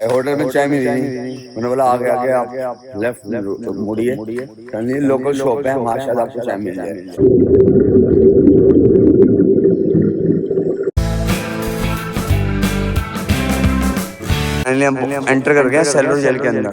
Hotel में चाय मिली नहीं। मैंने बोला आगे आगे आप लेफ्ट मुड़िए, लोकल शॉप है, वहाँ शायद आपको चाय मिल जाए। हम एंटर कर गए सेलर जेल के अंदर।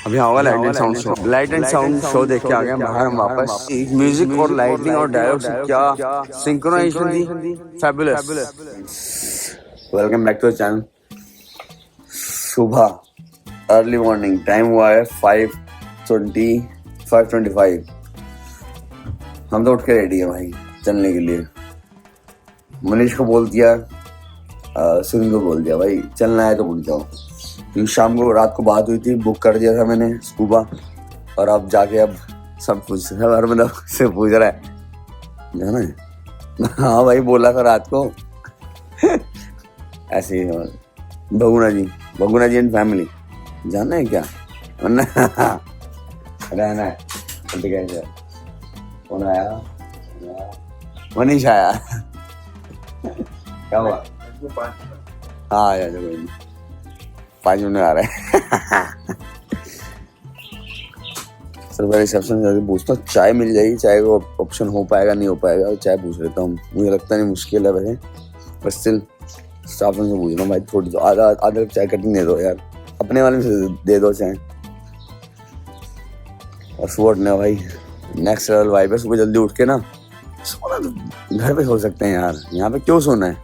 अभी यहाँ होगा light and sound show. Light and sound show देख के आ गए बाहर हम वापस। म्यूजिक और लाइटिंग और डायलॉग से क्या सिंक्रोनाइजेशन थी, fabulous. Welcome back to the channel. सुबह अर्ली मॉर्निंग, टाइम हुआ है 5:25। हम तो उठ के रेडी है भाई चलने के लिए। मनीष को बोल दिया, सुनील को बोल दिया भाई चलना है तो उठ जाओ, क्योंकि शाम को रात को बात हुई थी, बुक कर दिया था मैंने स्कूबा। और अब जाके अब सब कुछ मतलब से पूछ रहा है जाना है। हाँ भाई बोला था रात को। ऐसे ही भगुना जी एंड फैमिली जाना है क्या, वरना रहना है। ठीक है सर, कौन आया? मनीष आया। क्या हुआ? हाँ आया जो कोई 5 मिनट आ रहा है। सर मैं रिसेप्शन जाके पूछता हूँ चाय मिल जाएगी, चाय को ऑप्शन हो पाएगा नहीं हो पाएगा, चाय पूछ लेता हूँ। मुझे लगता नहीं मुश्किल है वैसे, पर स्टिल स्टाफ से पूछ रहा हूँ भाई थोड़ी आधा चाय कटिंग दे दो यार, अपने वाले से दे दो चाय। और सुबह उठने भाई नेक्स्ट लेवल वाइब है। सुबह जल्दी उठ के ना सोना तो घर पे सो सकते हैं यार, यहाँ पे क्यों सोना है,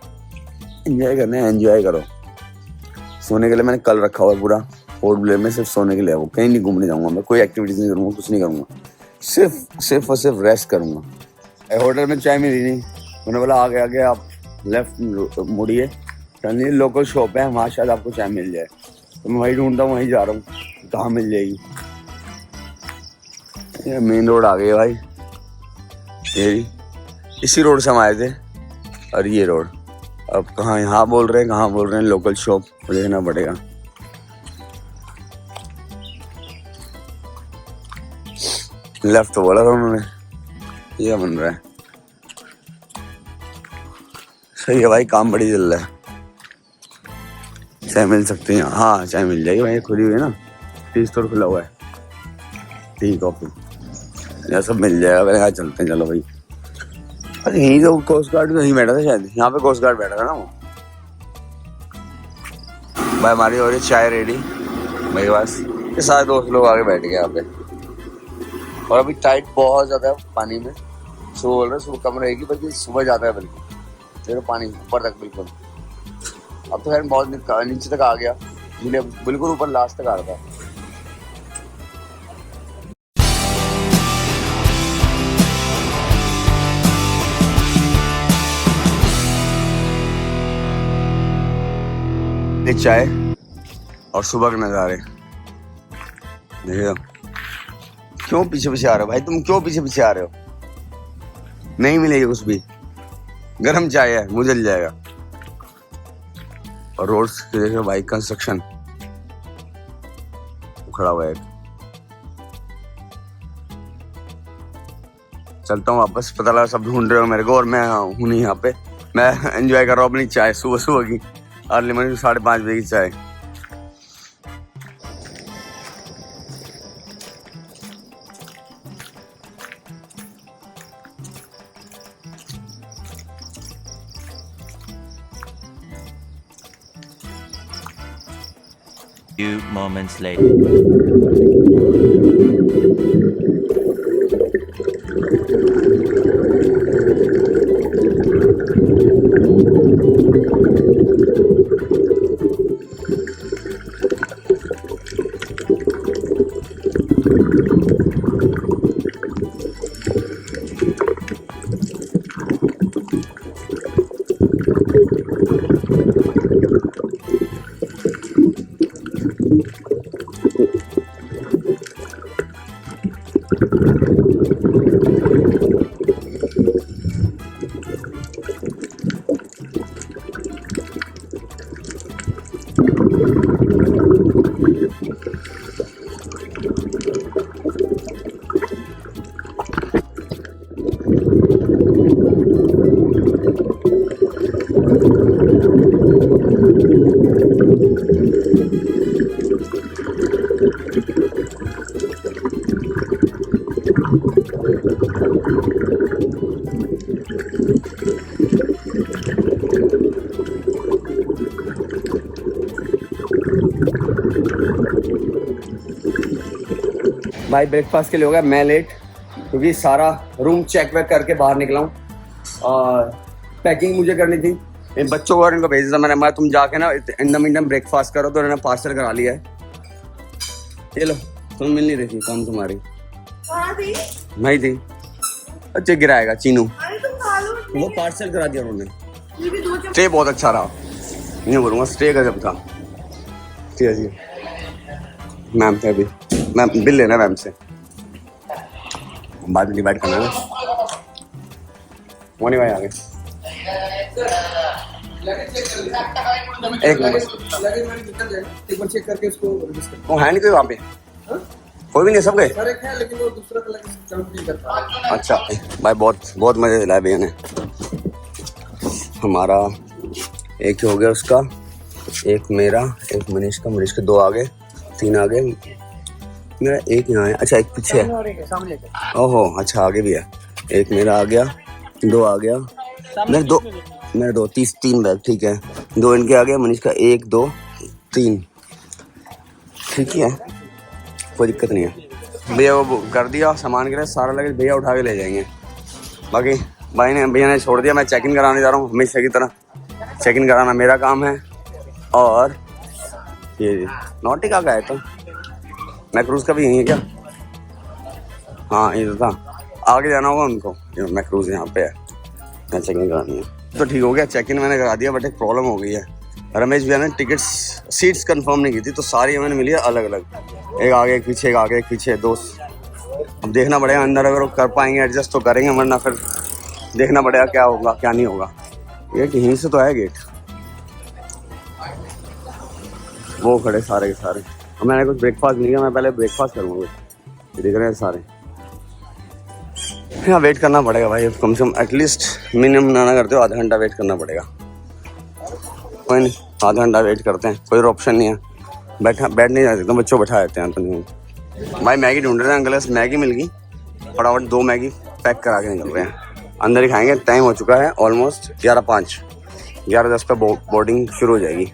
एंजॉय करना है, एंजॉय करो। सोने के लिए मैंने कल रखा हुआ पूरा पोर्ट ब्लेयर में, सिर्फ सोने के लिए। वो कहीं नहीं घूमने जाऊंगा मैं, कोई एक्टिविटीज नहीं करूंगा, कुछ नहीं करूंगा, सिर्फ और सिर्फ रेस्ट करूंगा। होटल में चाय मिली नहीं, मैंने बोला आगे आगे आप लेफ्ट मुड़िए, लोकल शॉप है, वहाँ शायद आपको चाय मिल जाए। तो मैं वही ढूंढता हूँ, वहीं जा रहा हूँ, कहाँ मिल जाएगी। ये मेन रोड आ गई भाई, ये इसी रोड से हम आए थे। और ये रोड अब कहाँ, यहाँ बोल रहे हैं लोकल शॉप, देखना पड़ेगा। लेफ्ट तो बोला था उन्होंने, ये बन रहा है। सही है भाई, काम बड़ी चल रहा है। चाय मिल सकती है? हाँ चाय मिल जाएगी भाई, खुली हुई है ना, टी स्टोर खुला हुआ है, टी कॉफी यह सब मिल जाएगा। मैंने कहा चलते हैं, चलो भाई। अरे यहीं तो कोस्ट गार्ड नहीं बैठा था शायद, यहाँ पे कोस्ट गार्ड बैठा था ना वो। भाई हमारी हो रही चाय रेडी मेरे पास, ये सारे दोस्त लोग आगे बैठ गए यहाँ पे। और अभी टाइट बहुत ज्यादा है पानी में, सो बोल रहे सुबह कम रहेगी, बल्कि सुबह ज्यादा है, बल्कि देखो पानी ऊपर तक बिल्कुल। अब तो खैर बहुत नीचे तक आ गया, बिल्कुल ऊपर लास्ट तक आ रहा था। चाय और सुबह के नज़ारे देखो। क्यों पीछे पीछे आ रहे हो भाई, तुम क्यों पीछे पीछे आ रहे हो? नहीं मिलेगी कुछ भी, गरम चाय है, मुझे जल जाएगा। और रोड्स के देखो भाई, कंस्ट्रक्शन खड़ा हुआ है। चलता हूँ वापस, पता लगा सब ढूंढ रहे हो मेरे को और मैं हूँ नहीं यहाँ पे। मैं एंजॉय कर रहा हूँ अपनी चाय, सुबह की अर्ली मॉर्निंग 5:30 बजे की चाय। Few moments later. भाई ब्रेकफास्ट के लिए हो गया मैं लेट, क्योंकि सारा रूम चेक वेक करके बाहर निकला हूँ और पैकिंग मुझे करनी थी। इन बच्चों को और इनको भेज दिया मैंने, मैं तुम जाके ना इन द मीन ब्रेकफास्ट करो, तो इन्होंने पार्सल करा लिया है। ये लो, तुम मिल नहीं रही थी, कौन तुम्हारी नहीं थी, अच्छा गिराएगा चीनू, वो पार्सल करा दिया उन्होंने। स्टे बहुत अच्छा रहा, नहीं बोलूँगा, स्टे का जब था। ठीक है जी, मैम थे अभी, मैम बिल लेना मैम से, बाद में डिवाइड करना है। वो नहीं भाई आगे एक मिनट, वो है नहीं कोई वहाँ पे, कोई भी नहीं, सब गए। लेकिन वो दूसरा कलर। अच्छा भाई, बहुत बहुत मजे दिलाए भैया ने। हमारा एक हो गया, उसका एक मेरा, एक मनीष का, मनीष के 2 आ गए, 3 आ गए, मेरा एक यहाँ है, अच्छा एक पीछे है, ओहो अच्छा आगे भी है, एक मेरा आ गया, 2 आ गया, मेरे 2 3 बैग, ठीक है, 2 इनके आ गया, मनीष का 1 2 3, ठीक है, कोई दिक्कत नहीं है। भैया वो कर दिया सामान के लिए सारा, लगे भैया उठा के ले जाएंगे। बाकी भैया ने छोड़ दिया, मैं चेक इन कराने जा रहा हूँ, हमेशा की तरह चेक इन कराना मेरा काम है। और ये नॉटिका का है, तो मैक्रूज का भी यही है क्या? हाँ ये तो था, आगे जाना होगा उनको, मैक्रूज यहाँ पे है, मैं चेक इन करानी है। तो ठीक हो गया, चेक इन मैंने करा दिया, बट एक प्रॉब्लम हो गई है, रमेश भैया ने टिकट्स सीट्स कंफर्म नहीं की थी, तो सारी मैंने मिली है अलग अलग, एक आगे एक पीछे, एक आगे एक पीछे, 2। अब देखना पड़ेगा अंदर, अगर वो कर पाएंगे एडजस्ट तो करेंगे, वरना फिर देखना पड़ेगा क्या होगा क्या नहीं होगा। ये यहीं से तो है गेट, वो खड़े सारे के सारे। अब मैंने कुछ ब्रेकफास्ट नहीं किया, मैं पहले ब्रेकफास्ट करूँगा, दिख रहे हैं सारे। यहाँ वेट करना पड़ेगा भाई, कम से कम एटलीस्ट मिनिमम ना करते हो आधा घंटा वेट करना पड़ेगा। कोई नहीं, आधा घंटा वेट करते हैं, कोई ऑप्शन नहीं है, बैठ नहीं जा सकता, बच्चों बैठा देते हैं। तो नहीं भाई, मैगी ढूंढ रहे हैं अंकल, मैगी मिल गई, फटाफट 2 मैगी पैक करा के निकल रहे हैं, अंदर ही खाएंगे। टाइम हो चुका है ऑलमोस्ट 11:05, 11:10 पे बोर्डिंग शुरू हो जाएगी।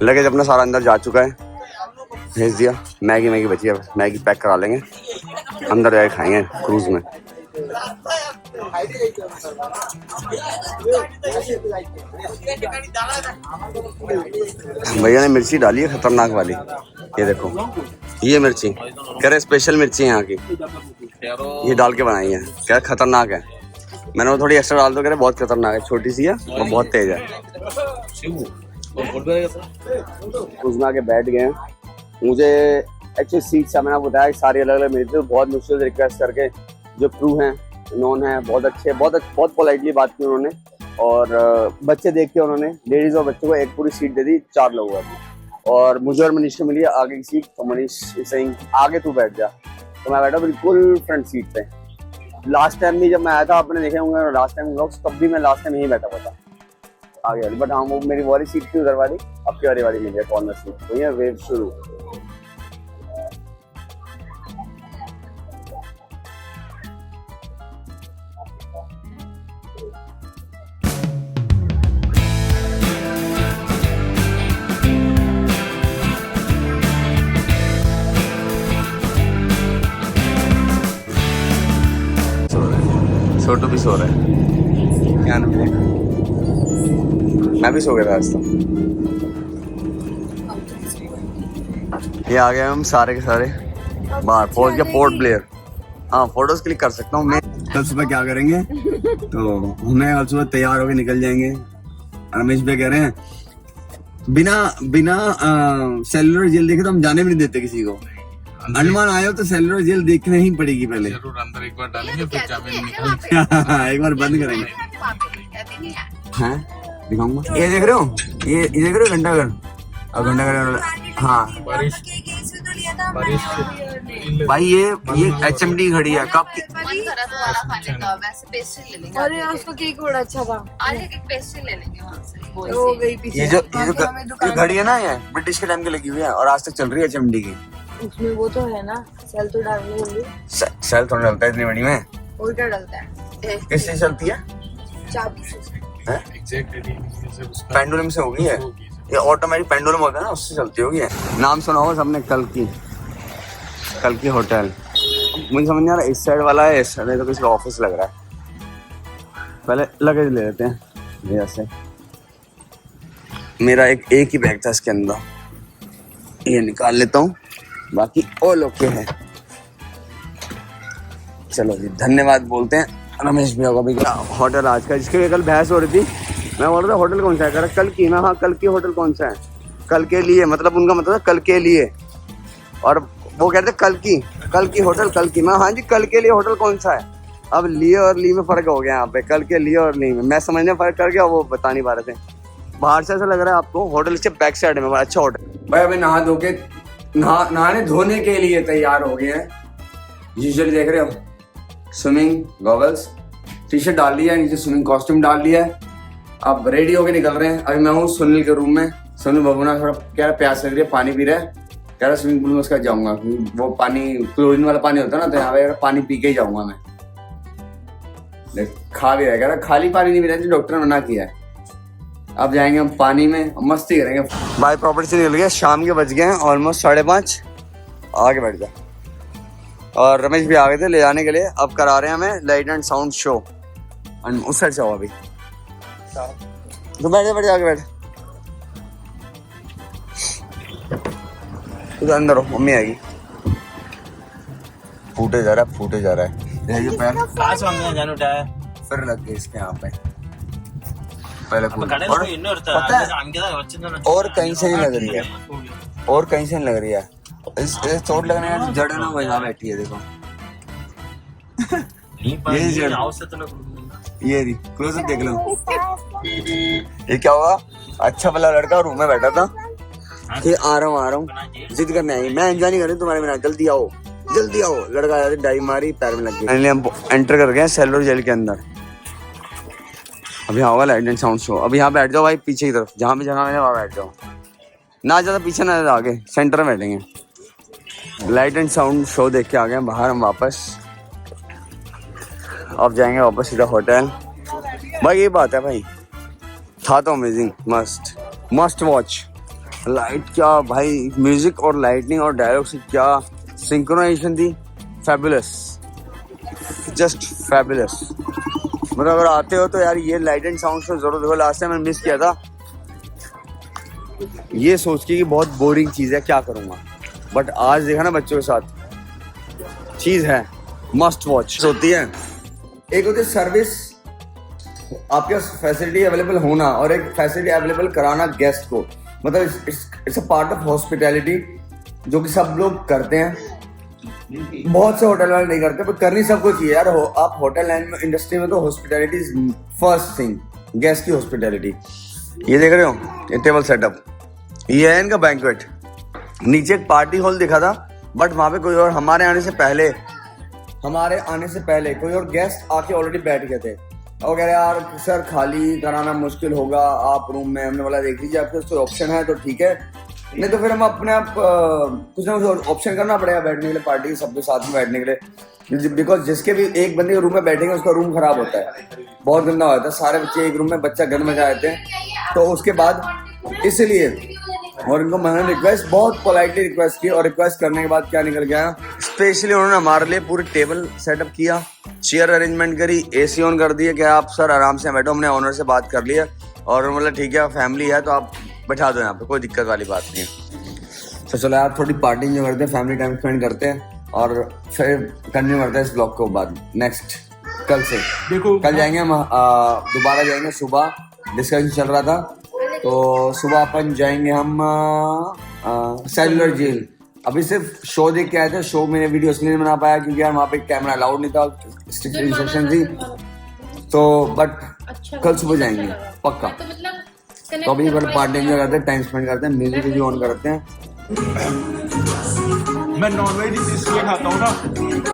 लगेज अपना सारा अंदर जा चुका है, भेज दिया, मैगी बची है, मैगी पैक करा लेंगे, अंदर जाके खाएंगे क्रूज में। भैया ने मिर्ची डाली है खतरनाक वाली, ये देखो, ये मिर्ची कह रहे स्पेशल मिर्ची है यहाँ की, ये डाल के बनाई है, क्या खतरनाक है। मैंने वो थोड़ी एक्स्ट्रा डाल दो, कह रहे बहुत खतरनाक है, छोटी सी है और बहुत तेज है। उसमें आके बैठ गए हैं, मुझे एक्चुअली सीट से मैंने बताया कि सारी अलग अलग मिली थी, बहुत मुश्किल से रिक्वेस्ट करके जो क्रू हैं इन्होंने बहुत अच्छे, बहुत पोलाइटली बात की उन्होंने, और बच्चे देख के उन्होंने लेडीज और बच्चों को एक पूरी सीट दे दी 4 लोगों की, और मुझे और मनीष को मिली है आगे की सीट। तो मनीष से आगे तू बैठ जा, तो मैं बैठा बिल्कुल फ्रंट सीट पे। लास्ट टाइम भी जब मैं आया था, आपने देखे होंगे लास्ट टाइम व्लॉग्स, तब भी मैं लास्ट टाइम यहीं बैठा हुआ था आगे वाली, बट हाँ वो मेरी वाली सीट थी उधर वाली, आपकी वाली मिली है कॉर्नर सीट। तो ये वेव शुरू। छोटू भी सो रहा है, क्या नाम है? मैं भी सो गया था आज तो। ये आ गए हम सारे के सारे बाहर, पहुंच गया पोर्ट ब्लेयर। हाँ फोटोज क्लिक कर सकता हूँ मैं। कल सुबह क्या करेंगे, तो हमें कल सुबह तैयार होकर निकल जाएंगे। रमेश भाई कह रहे हैं बिना सेलुलर जेल देखे तो हम जाने भी नहीं देते किसी को। अंडमान आए हो तो सेलुलर जेल देखना ही पड़ेगी पहले, जरूर अंदर एक बार डालेंगे फिर एक बार बंद करेंगे। हैं दिखाऊंगा, ये देख रहे हो, ये देख रहे हो घंटाघर, और घंटाघर हाँ भाई ये HMD घड़ी है। कब अरे उसका केक बड़ा अच्छा था, पेस्ट्री ले लेंगे वहाँ से। हो गई पीछे। ये जो घड़ी है ना, ये ब्रिटिश के टाइम की लगी हुई है और आज तक चल रही है HMD की। उसमें वो तो है ना, सेल तो डालनी होगी। सेल थोड़ा डलता है इतनी बड़ी में, और क्या डलता है? किससे चलती है? चाबी से। पेंडुलम से होगी है। ये ऑटोमेटिक पेंडुलम होता है ना, उससे चलती होगी। नाम सुना होगा सबने, कल की होटल। मुझे समझ नहीं आ रहा इस साइड वाला है, इस साइड तो किसी ऑफिस लग रहा है। पहले लगेज ले लेते हैं भैया से। मेरा एक ही बैग था इसके अंदर, ये निकाल लेता हूँ, बाकी ऑल ओके है। चलो जी, धन्यवाद बोलते हैं रमेश भैया को भी। होटल आज का, जिसके लिए कल बहस हो रही थी, मैं बोल रहा था होटल कौन सा है, कह रहा कल की। मैं हाँ, कल की होटल कौन सा है, कल के लिए, मतलब उनका मतलब कल के लिए। और वो कहते कल की होटल, कल की। मैं हाँ जी, कल के लिए होटल कौन सा है। अब लिए और ली में फर्क हो गया यहाँ पे, कल के लिए और ली में मैं समझने फर्क कर गया, वो बता नहीं पा रहे थे। बाहर से ऐसा लग रहा है आपको होटल से बैक साइड में अच्छा होटल। भाई अभी नहाने धोने के लिए तैयार हो गए हैं। यूजुअली देख रहे हो, स्विमिंग गॉगल्स, टी शर्ट डाल लिया है, नीचे स्विमिंग कॉस्ट्यूम डाल लिया है। अब रेडी होके निकल रहे हैं। अभी मैं हूँ सुनील के रूम में। सुनील बबूना थोड़ा कह रहा प्यास लग रही है, पानी पी रहा है, कह रहा स्विमिंग पूल में उसका जाऊंगा, वो पानी क्लोरीन वाला पानी होता है ना, तो यहाँ पे पानी पी के ही जाऊंगा मैं। खा भी रहा, कह रहा खाली पानी नहीं पीना, डॉक्टर ने मना किया है। अब जाएंगे हम पानी में, मस्ती करेंगे। भाई प्रॉपर्टी से निकल गया, शाम के बज गए हैं ऑलमोस्ट 5:30। आगे बैठ जा। और रमेश भी आ गए थे ले जाने के लिए। अब करा रहे हैं हमें लाइट एंड साउंड शो। उस साइड से हो अभी तो बैठ आगे बैठ। तो अंदर हो, मम्मी आएगी। फूटे जा रहा है ये पैर फिर लग गए इसके यहाँ पे। पहले और कहीं से नहीं लग रही है, और कहीं से नहीं लग रही है। इस चोट लगने का जड़ है ना, वो यहाँ बैठी है देखो। ये जड़, ये क्लोजअप देख लो। ये क्या हुआ, अच्छा भला लड़का रूम में बैठा था, फिर आ रहा हूँ जिद करने आई। मैं एंजॉय नहीं कर रही तुम्हारे बिना, जल्दी आओ। लड़का आया, डाई मारी, पैर में लग गई। हम एंटर कर गए सेलर जेल के अंदर। अभी यहाँ होगा लाइट एंड साउंड शो। अभी यहाँ बैठ जाओ भाई, पीछे की तरफ, जहाँ भी जगह है वहाँ बैठ जाओ, ना ज़्यादा पीछे ना ज़्यादा आगे, सेंटर में बैठेंगे। लाइट एंड साउंड शो देख के आ गए बाहर हम वापस। अब जाएंगे वापस सीधा होटल। भाई ये बात है भाई, था तो अमेजिंग, मस्ट वॉच। लाइट क्या भाई, म्यूजिक और लाइटनिंग और डायलॉग से क्या सिंक्रोनाइजेशन थी, फैबुलस, जस्ट फैबुलस। मतलब अगर आते हो तो यार ये लाइट एंड साउंड शो जरूर देखो। लास्ट टाइम मैंने मिस किया था ये सोच के कि बहुत बोरिंग चीज़ है, क्या करूँगा, बट आज देखा ना बच्चों के साथ, चीज़ है, मस्ट वॉच होती है। एक होती है सर्विस, आपके पास फैसिलिटी अवेलेबल होना, और एक फैसिलिटी अवेलेबल कराना गेस्ट को। मतलब it's a part of hospitality, जो कि सब लोग करते हैं। बहुत से होटल वाले नहीं करते, पर करनी सबको चाहिए यार। आप होटल इंडस्ट्री में तो hospitality is first thing, guest की हॉस्पिटैलिटी। ये देख रहे हो, ये टेबल सेटअप, ये है इनका बैंक्वेट। नीचे एक पार्टी हॉल दिखा था, बट वहाँ पे कोई और हमारे आने से पहले कोई और गेस्ट आके ऑलरेडी बैठ गए थे। और कह रहे यार सर खाली कराना मुश्किल होगा आप रूम में। हमने बोला देख लीजिए आपके कोई ऑप्शन है तो ठीक है, नहीं तो फिर हम अपने आप कुछ ना कुछ ऑप्शन करना पड़ेगा बैठने के लिए, पार्टी के सबके साथ में बैठने के लिए। बिकॉज जिसके भी एक बंदे के रूम में बैठेंगे उसका रूम खराब होता है, बहुत गंदा होता है। सारे बच्चे एक रूम में, बच्चा घर में जाते हैं, तो उसके बाद इसलिए। और इनको मैंने रिक्वेस्ट, बहुत पोलाइटली रिक्वेस्ट की, और रिक्वेस्ट करने के बाद क्या निकल गया, स्पेशली उन्होंने हमारे लिए पूरी टेबल सेटअप किया, चेयर अरेंजमेंट करी, AC ऑन कर दिए कि आप सर आराम से बैठो। हमने ऑनर से बात कर लिया और मतलब ठीक है फैमिली है तो आप बैठा दो यहाँ पे, कोई दिक्कत वाली बात नहीं है। तो चलो यार थोड़ी पार्टी जो करते हैं, फैमिली टाइम स्पेंड करते हैं, और फिर कंटिन्यू करते हैं इस ब्लॉग को बाद नेक्स्ट कल से। कल जाएंगे हम दोबारा जाएंगे सुबह, डिस्कशन चल रहा था तो सुबह अपन जाएंगे हम सेलुलर जेल। अभी सिर्फ शो देख के आए थे, शो मैंने वीडियो इसलिए नहीं बना पाया क्योंकि यार वहाँ पे कैमरा अलाउड नहीं था, स्ट्रिक्ट इंस्ट्रक्शन थी। तो बट कल सुबह जाएंगे पक्का। तो अभी पार्टी एंजॉय करते हैं, टाइम स्पेंड करते हैं, म्यूजिक भी ऑन करते हैं। मैं नॉनवेज इसलिए खाता हूँ ना